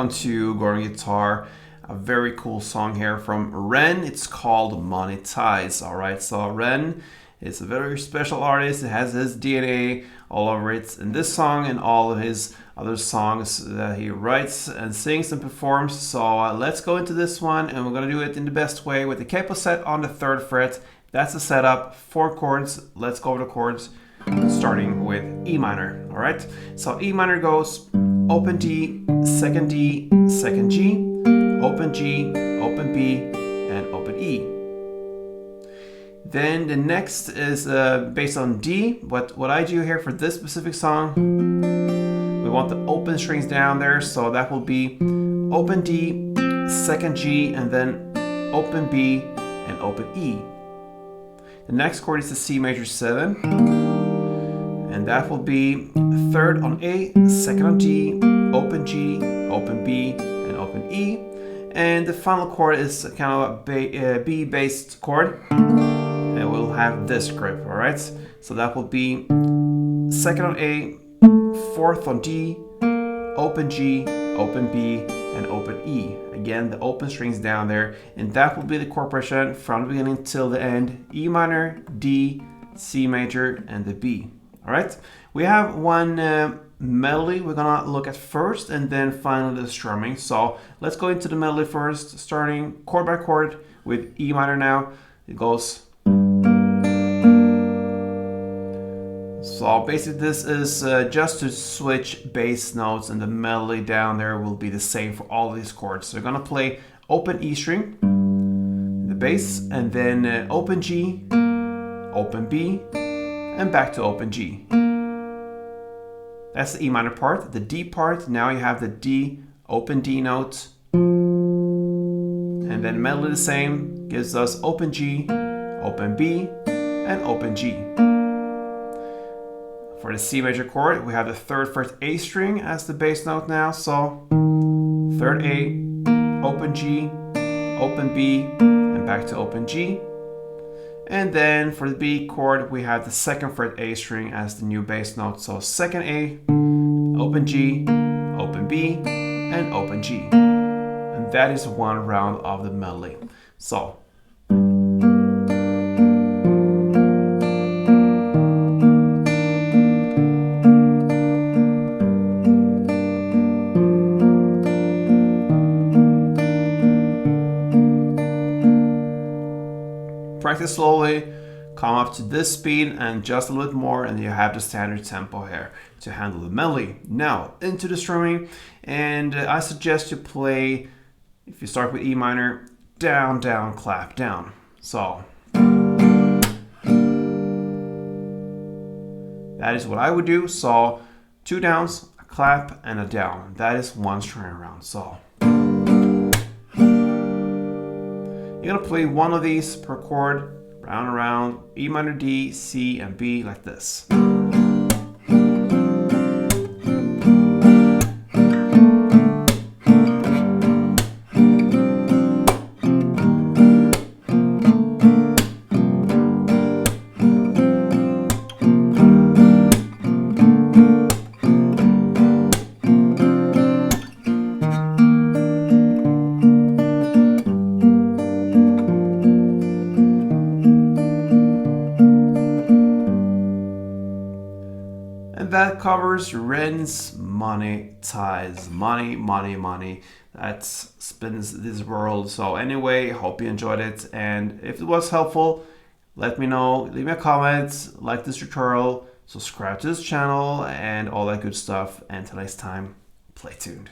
welcome to Gordon Guitar. A very cool song here from Ren. It's called Monetize. Alright, so Ren is a very special artist. It has his DNA all over it in this song and all of his other songs that he writes and sings and performs. So let's go into this one, and we're going to do it in the best way with the capo set on the 3rd fret. That's the setup, 4 chords. Let's go over the chords, starting with E minor. Alright, so E minor goes open D, second D, second G, open G, open B, and open E. Then the next is based on D, but what I do here for this specific song, we want the open strings down there, so that will be open D, second G, and then open B and open E. The next chord is the C major 7, and that will be 3rd on A, 2nd on D, open G, open B, and open E. And the final chord is kind of a B-based chord, and we'll have this grip, all right? So that will be 2nd on A, 4th on D, open G, open B, and open E. Again, the open strings down there, and that will be the chord progression from the beginning till the end. E minor, D, C major, and the B. All right, we have one melody we're gonna look at first, and then finally the strumming. So let's go into the melody first, starting chord by chord with E minor now. It goes. So basically this is just to switch bass notes, and the melody down there will be the same for all these chords. So we're gonna play open E string, the bass, and then open G, open B, and back to open G. That's the E minor part. The D part, now you have the D, open D note, and then melody the same, gives us open G, open B, and open G. For the C major chord, we have the 3rd fret A string as the bass note now, so 3rd A, open G, open B, and back to open G. And then for the B chord, we have the 2nd fret A string as the new bass note. So 2nd A, open G, open B, and open G. And that is one round of the melody. So. Practice slowly, come up to this speed and just a little bit more, and you have the standard tempo here to handle the melody. Now into the strumming, and I suggest you play, if you start with E minor, down, down, clap, down. So that is what I would do. So 2 downs, a clap, and a down. That is one string around. So you're gonna play one of these per chord, round and round, E minor, D, C, and B, like this. That covers Ren's Monetize. Money, money, money. That spins this world. So anyway, hope you enjoyed it. And if it was helpful, let me know. Leave me a comment, like this tutorial, subscribe to this channel, and all that good stuff. Until next time, play tuned.